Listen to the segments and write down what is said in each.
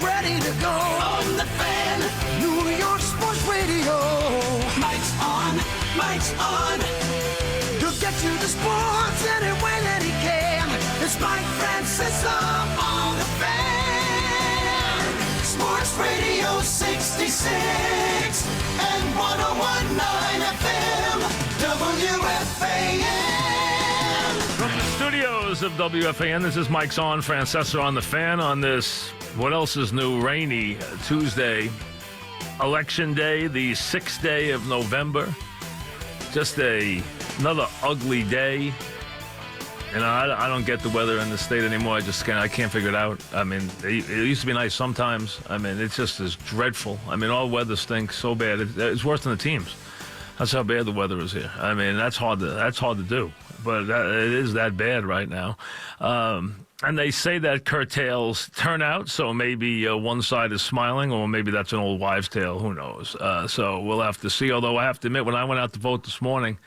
ready to go. On the Fan, New York Sports Radio. Mike's on, Mike's on. He'll get you the sports any way that he can. It's Mike Francesa on the Fan. Sports Radio 66 and 101.9 FM. WFAN. From the studios of WFAN, this is Mike's on, Francesa on the Fan on this, what else is new, rainy Tuesday, Election Day, the 6th day of November. Just another ugly day. You know, I don't get the weather in the state anymore. I can't figure it out. I mean, it used to be nice sometimes. I mean, it just is dreadful. I mean, all weather stinks so bad. It's worse than the teams. That's how bad the weather is here. I mean, that's hard to do. But it is that bad right now. And they say that curtails turnout, so maybe one side is smiling, or maybe that's an old wives' tale. Who knows? So we'll have to see. Although I have to admit, when I went out to vote this morning,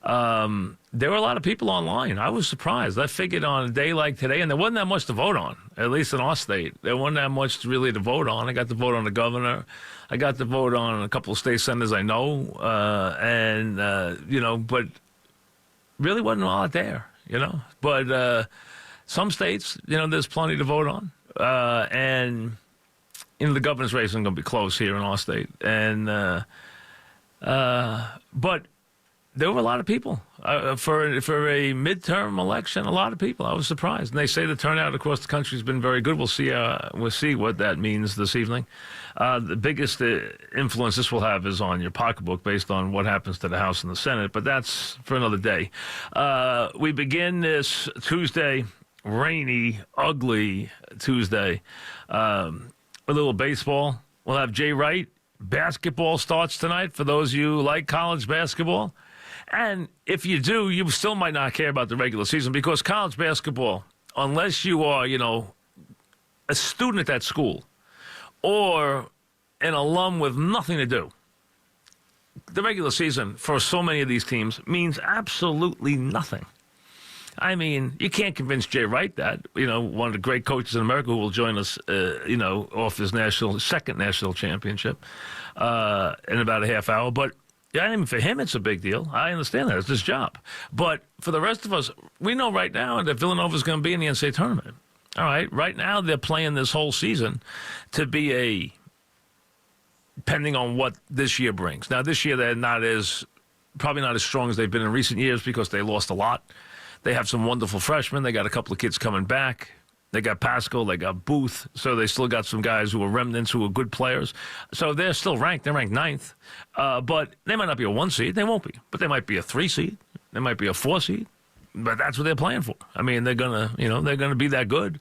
there were a lot of people online. I was surprised. I figured on a day like today, and there wasn't that much to vote on, at least in our state. There wasn't that much really to vote on. I got to vote on the governor. I got to vote on a couple of state senators I know, but really wasn't a lot there, But some states, there's plenty to vote on. And, the governor's race isn't going to be close here in our state. And but there were a lot of people for a midterm election. A lot of people. I was surprised. And they say the turnout across the country has been very good. We'll see what that means this evening. The biggest influence this will have is on your pocketbook, based on what happens to the House and the Senate. But that's for another day. We begin this Tuesday, rainy, ugly Tuesday, a little baseball. We'll have Jay Wright. Basketball starts tonight for those of you who like college basketball. And if you do, you still might not care about the regular season, because college basketball, unless you are, a student at that school or an alum with nothing to do, the regular season for so many of these teams means absolutely nothing. I mean, you can't convince Jay Wright that, one of the great coaches in America who will join us, off his second national championship in about a half hour. But I mean, for him, it's a big deal. I understand that. It's his job. But for the rest of us, we know right now that Villanova is going to be in the NCAA tournament. All right. Right now, they're playing this whole season to be depending on what this year brings. Now, this year, they're probably not as strong as they've been in recent years, because they lost a lot. They have some wonderful freshmen. They got a couple of kids coming back. They got Pascal. They got Booth. So they still got some guys who are remnants, who are good players. So they're still ranked. They're ranked 9th. But they might not be a 1 seed. They won't be. But they might be a 3 seed. They might be a 4 seed. But that's what they're playing for. I mean, they're gonna be that good.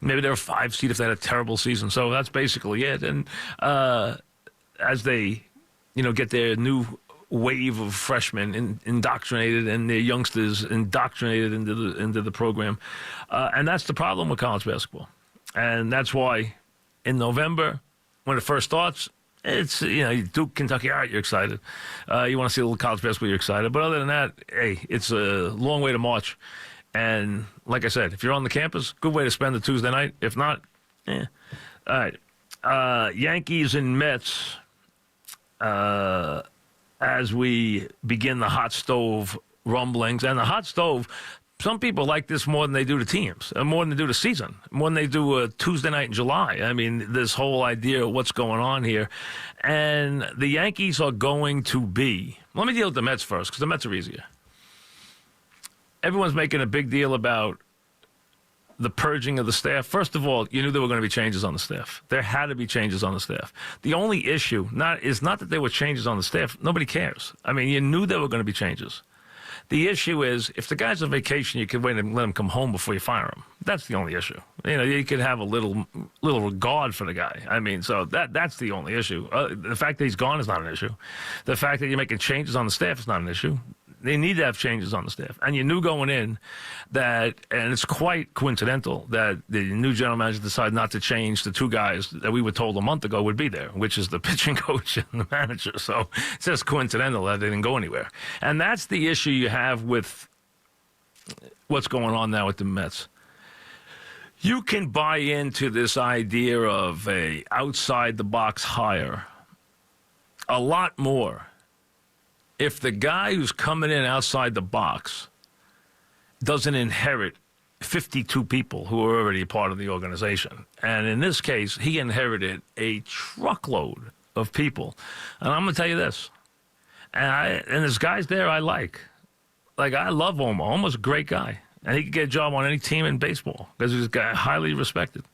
Maybe they're a 5 seed if they had a terrible season. So that's basically it. And as they, get their new wave of freshmen indoctrinated, and their youngsters indoctrinated into the program, and that's the problem with college basketball. And that's why in November, when it first starts, it's Duke, Kentucky. All right, you're excited. You want to see a little college basketball, you're excited. But other than that, hey, it's a long way to march. And like I said, if you're on the campus, good way to spend the Tuesday night. If not, All right, Yankees and Mets. As we begin the hot stove rumblings. And the hot stove, some people like this more than they do the teams, and more than they do the season, more than they do a Tuesday night in July. I mean, this whole idea of what's going on here. And the Yankees are going to be, let me deal with the Mets first, because the Mets are easier. Everyone's making a big deal about the purging of the staff. First of all, you knew there were going to be changes on the staff. There had to be changes on the staff. The only issue is not that there were changes on the staff. Nobody cares. I mean, you knew there were going to be changes. The issue is, if the guy's on vacation, you can wait and let him come home before you fire him. That's the only issue. You could have a little regard for the guy. I mean, so that's the only issue. The fact that he's gone is not an issue. The fact that you're making changes on the staff is not an issue. They need to have changes on the staff. And you knew going in that, and it's quite coincidental, that the new general manager decided not to change the 2 guys that we were told a month ago would be there, which is the pitching coach and the manager. So it's just coincidental that they didn't go anywhere. And that's the issue you have with what's going on now with the Mets. You can buy into this idea of a outside-the-box hire a lot more if the guy who's coming in outside the box doesn't inherit 52 people who are already a part of the organization. And in this case, he inherited a truckload of people. And I'm going to tell you this. And there's guys there I like. Like, I love Omar. Omar's a great guy. And he could get a job on any team in baseball because he's a guy highly respected.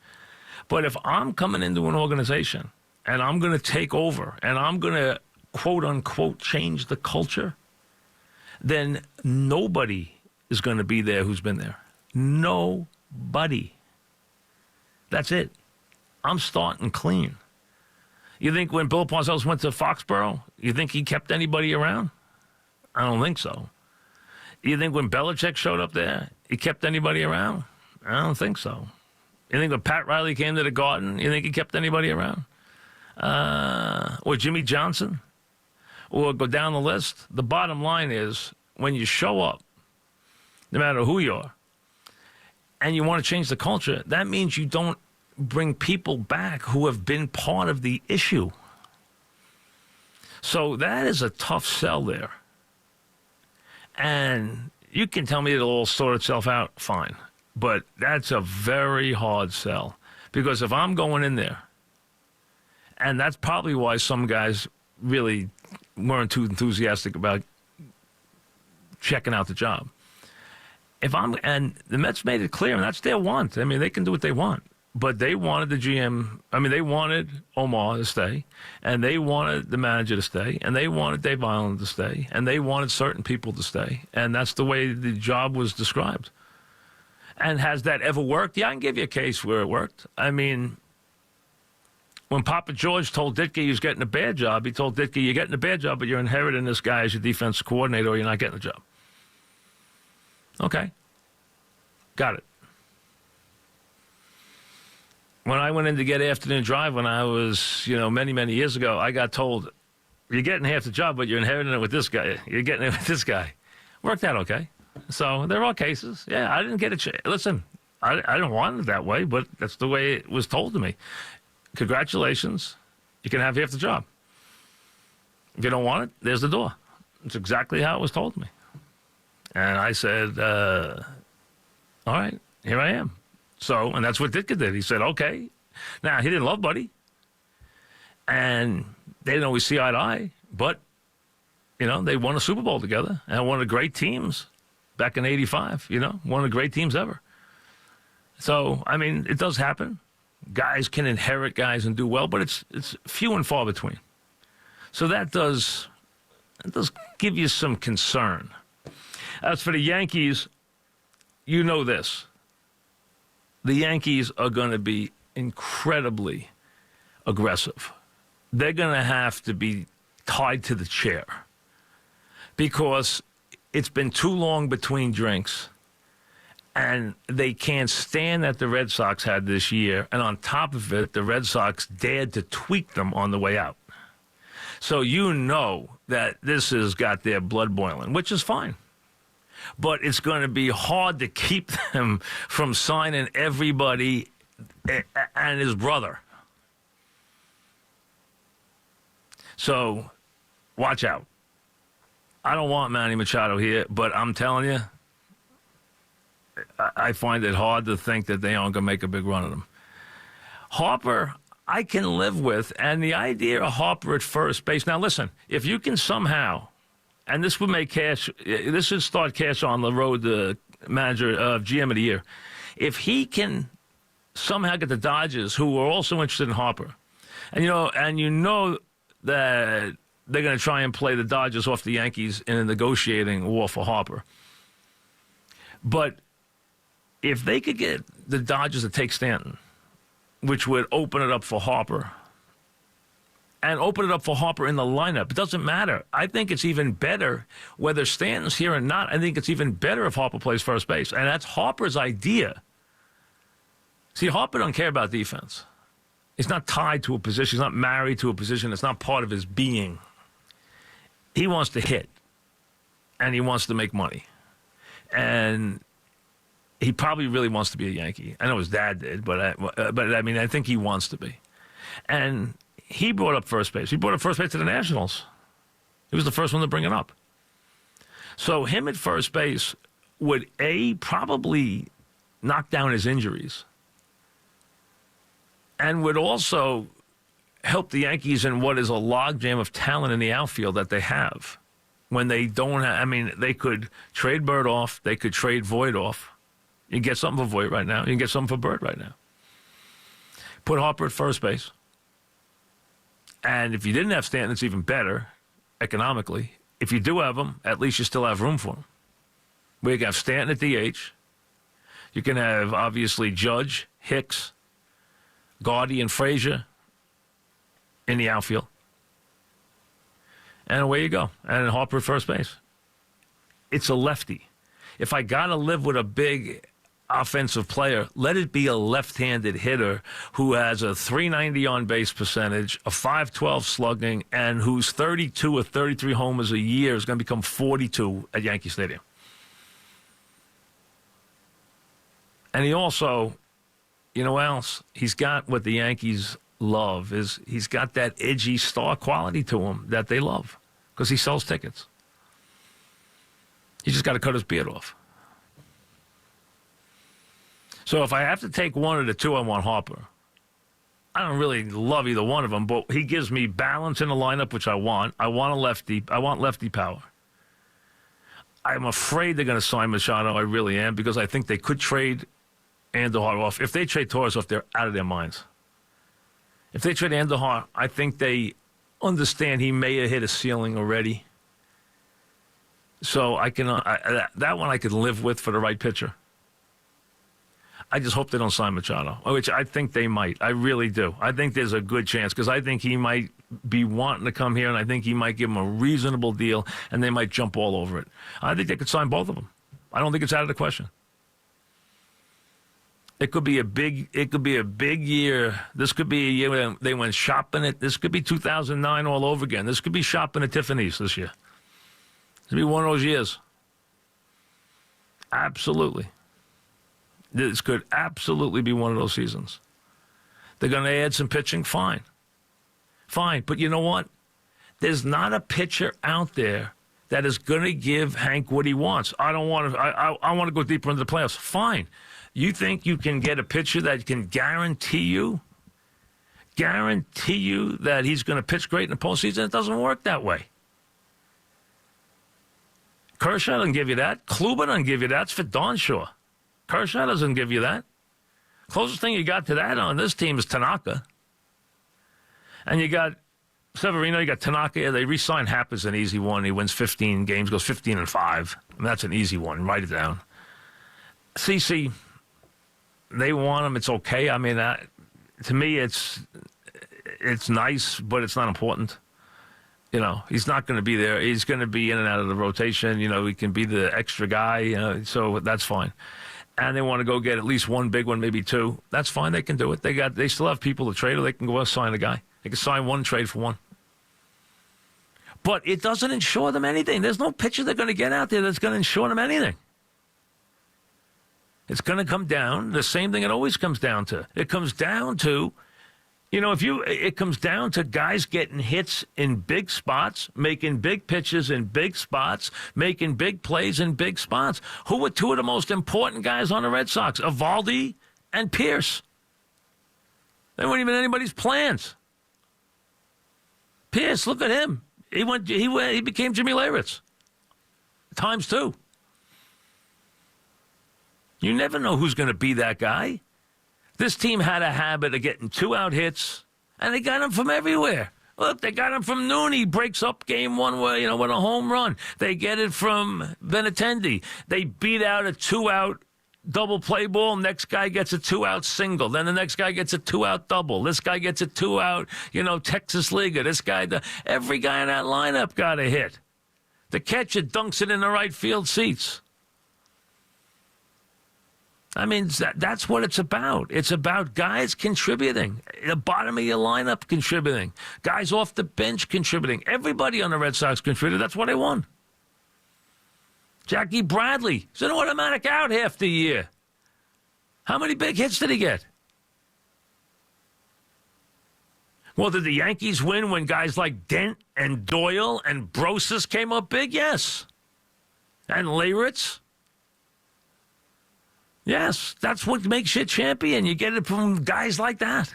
But if I'm coming into an organization and I'm going to take over and I'm going to, quote unquote, change the culture, then nobody is going to be there who's been there. Nobody. That's it. I'm starting clean. You think when Bill Parcells went to Foxborough, you think he kept anybody around? I don't think so. You think when Belichick showed up there, he kept anybody around? I don't think so. You think when Pat Riley came to the Garden, you think he kept anybody around? Or Jimmy Johnson? Or go down the list? The bottom line is, when you show up, no matter who you are, and you want to change the culture, that means you don't bring people back who have been part of the issue. So that is a tough sell there. And you can tell me it'll all sort itself out, fine. But that's a very hard sell. Because if I'm going in there, and that's probably why some guys really weren't too enthusiastic about checking out the job. And the Mets made it clear, and that's their want. I mean, they can do what they want. But they wanted the GM, they wanted Omar to stay, and they wanted the manager to stay, and they wanted Dave Island to stay, and they wanted certain people to stay. And that's the way the job was described. And has that ever worked? Yeah, I can give you a case where it worked. I mean, when Papa George told Ditka he was getting a bad job, he told Ditka, you're getting a bad job, but you're inheriting this guy as your defensive coordinator, or you're not getting the job. Okay. Got it. When I went in to get afternoon drive when I was, many, many years ago, I got told, you're getting half the job, but you're inheriting it with this guy. You're getting it with this guy. Worked out okay. So there are cases. Yeah, I didn't get it. Listen, I didn't want it that way, but that's the way it was told to me. Congratulations. You can have half the job. If you don't want it, there's the door. It's exactly how it was told to me. And I said, all right, here I am. So, and that's what Ditka did. He said, okay. Now, he didn't love Buddy. And they didn't always see eye to eye. But, they won a Super Bowl together. And one of the great teams back in 85, one of the great teams ever. So, it does happen. Guys can inherit guys and do well, but it's few and far between. So that does give you some concern. As for the Yankees, you know this. The Yankees are going to be incredibly aggressive. They're going to have to be tied to the chair because it's been too long between drinks, and they can't stand that the Red Sox had this year, and on top of it, the Red Sox dared to tweak them on the way out. So you know that this has got their blood boiling, which is fine. But it's going to be hard to keep them from signing everybody and his brother. So watch out. I don't want Manny Machado here, but I'm telling you, I find it hard to think that they aren't going to make a big run at him. Harper, I can live with, and the idea of Harper at first base. Now, listen, if you can somehow, and this would make cash, this should start cash on the road to manager of GM of the year. If he can somehow get the Dodgers, who are also interested in Harper, and you know that they're going to try and play the Dodgers off the Yankees in a negotiating war for Harper. But if they could get the Dodgers to take Stanton, which would open it up for Harper, and open it up for Harper in the lineup. It doesn't matter. I think it's even better whether Stanton's here or not. I think it's even better if Harper plays first base. And that's Harper's idea. See, Harper don't care about defense. He's not tied to a position. He's not married to a position. It's not part of his being. He wants to hit, and he wants to make money. And he probably really wants to be a Yankee. I know his dad did, but I mean, I think he wants to be. And he brought up first base. He brought up first base to the Nationals. He was the first one to bring it up. So him at first base would, probably knock down his injuries and would also help the Yankees in what is a logjam of talent in the outfield that they have. When they don't have, I mean, they could trade Bird off. They could trade Voit off. You can get something for Voit right now. You can get something for Bird right now. Put Harper at first base. And if you didn't have Stanton, it's even better economically. If you do have him, at least you still have room for him. We can have Stanton at DH. You can have, obviously, Judge, Hicks, Gaudy, and Frazier in the outfield. And away you go. And Harper at first base. It's a lefty. If I got to live with a big offensive player, let it be a left-handed hitter who has a .390 on-base percentage, a .512 slugging, and whose 32 or 33 homers a year is going to become 42 at Yankee Stadium. And he also, you know what else? He's got what the Yankees love, is he's got that edgy star quality to him that they love because he sells tickets. He just got to cut his beard off. So if I have to take one of the two, I want Harper. I don't really love either one of them, but he gives me balance in the lineup, which I want. I want a lefty. I want lefty power. I'm afraid they're going to sign Machado. I really am, because I think they could trade Andujar off. If they trade Torres off, they're out of their minds. If they trade Andujar, I think they understand he may have hit a ceiling already. So I can that one I could live with for the right pitcher. I just hope they don't sign Machado, which I think they might. I really do. I think there's a good chance because I think he might be wanting to come here, and I think he might give them a reasonable deal, and they might jump all over it. I think they could sign both of them. I don't think it's out of the question. It could be a big year. This could be a year when they went shopping it. This could be 2009 all over again. This could be shopping at Tiffany's this year. This could be one of those years. Absolutely. This could absolutely be one of those seasons. They're going to add some pitching, fine. Fine, but you know what? There's not a pitcher out there that is going to give Hank what he wants. I don't want to. I want to go deeper into the playoffs. Fine. You think you can get a pitcher that can guarantee you that he's going to pitch great in the postseason? It doesn't work that way. Kershaw doesn't give you that. Kluber doesn't give you that. It's for darn sure. Kershaw doesn't give you that. Closest thing you got to that on this team is Tanaka. And you got Severino, you got Tanaka. Yeah, they re-signed Happ as an easy one. He wins 15 games, goes 15-5. And that's an easy one. Write it down. CC, they want him. It's okay. I mean, to me, it's nice, but it's not important. You know, he's not going to be there. He's going to be in and out of the rotation. You know, he can be the extra guy. You know, so that's fine. And they want to go get at least one big one, maybe two. That's fine. They can do it. They still have people to trade, or they can go sign a guy. They can sign one, trade for one. But it doesn't ensure them anything. There's no pitcher they're going to get out there that's going to ensure them anything. It's going to come down the same thing it always comes down to. It comes down to, you know, it comes down to guys getting hits in big spots, making big pitches in big spots, making big plays in big spots. Who were two of the most important guys on the Red Sox? Evaldi and Pierce. They weren't even anybody's plans. Pierce, look at him. He became Jimmy Leyritz. Times two. You never know who's going to be that guy. This team had a habit of getting 2-out hits, and they got them from everywhere. Look, they got him from Noon. He breaks up game one with a home run. They get it from Benintendi. They beat out a 2-out double play ball. Next guy gets a 2-out single. Then the next guy gets a 2-out double. This guy gets a 2-out, Texas Liga. This guy, every guy in that lineup got a hit. The catcher dunks it in the right field seats. I mean, that's what it's about. It's about guys contributing. The bottom of your lineup contributing. Guys off the bench contributing. Everybody on the Red Sox contributed. That's why they won. Jackie Bradley is an automatic out half the year. How many big hits did he get? Well, did the Yankees win when guys like Dent and Doyle and Brosas came up big? Yes. And Leyritz? Yes. That's what makes you a champion. You get it from guys like that.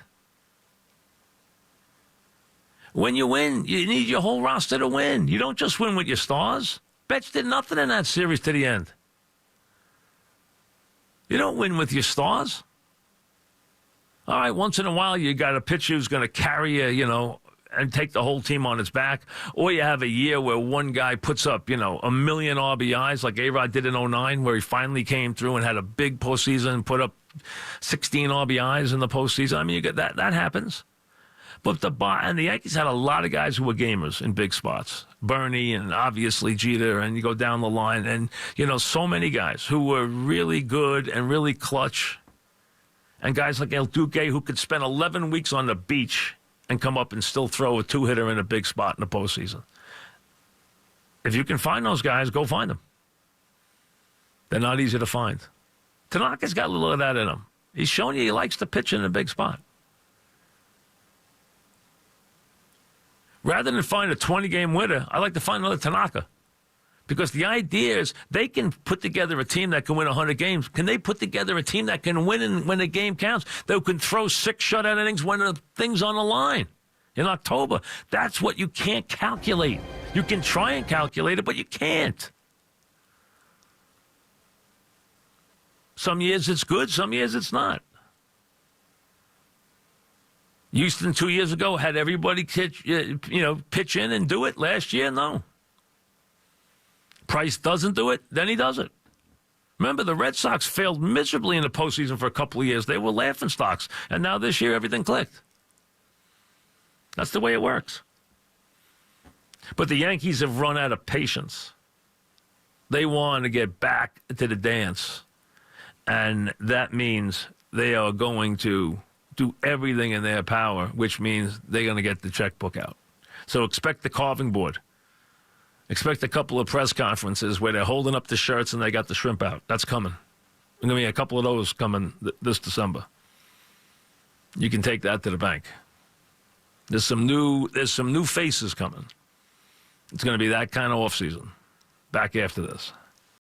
When you win, you need your whole roster to win. You don't just win with your stars. Betts did nothing in that series to the end. You don't win with your stars. All right, once in a while you got a pitcher who's going to carry you, and take the whole team on its back. Or you have a year where one guy puts up, 1 million RBIs like A-Rod did in 2009, where he finally came through and had a big postseason and put up 16 RBIs in the postseason. I mean, you get that happens. But the Yankees had a lot of guys who were gamers in big spots. Bernie and obviously Jeter, and you go down the line. And, so many guys who were really good and really clutch. And guys like El Duque who could spend 11 weeks on the beach and come up and still throw a two-hitter in a big spot in the postseason. If you can find those guys, go find them. They're not easy to find. Tanaka's got a little of that in him. He's shown you he likes to pitch in a big spot. Rather than find a 20-game winner, I like to find another Tanaka. Because the idea is they can put together a team that can win 100 games. Can they put together a team that can win when the game counts? That can throw 6 shutout innings when the thing's on the line in October. That's what you can't calculate. You can try and calculate it, but you can't. Some years it's good, some years it's not. Houston 2 years ago had everybody pitch in and do it. Last year, no. Price doesn't do it, then he does it. Remember, the Red Sox failed miserably in the postseason for a couple of years. They were laughingstocks. And now this year, everything clicked. That's the way it works. But the Yankees have run out of patience. They want to get back to the dance. And that means they are going to do everything in their power, which means they're going to get the checkbook out. So expect the carving board. Expect a couple of press conferences where they're holding up the shirts and they got the shrimp out. That's coming. There's going to be a couple of those coming this December. You can take that to the bank. There's some new faces coming. It's going to be that kind of offseason. Back after this.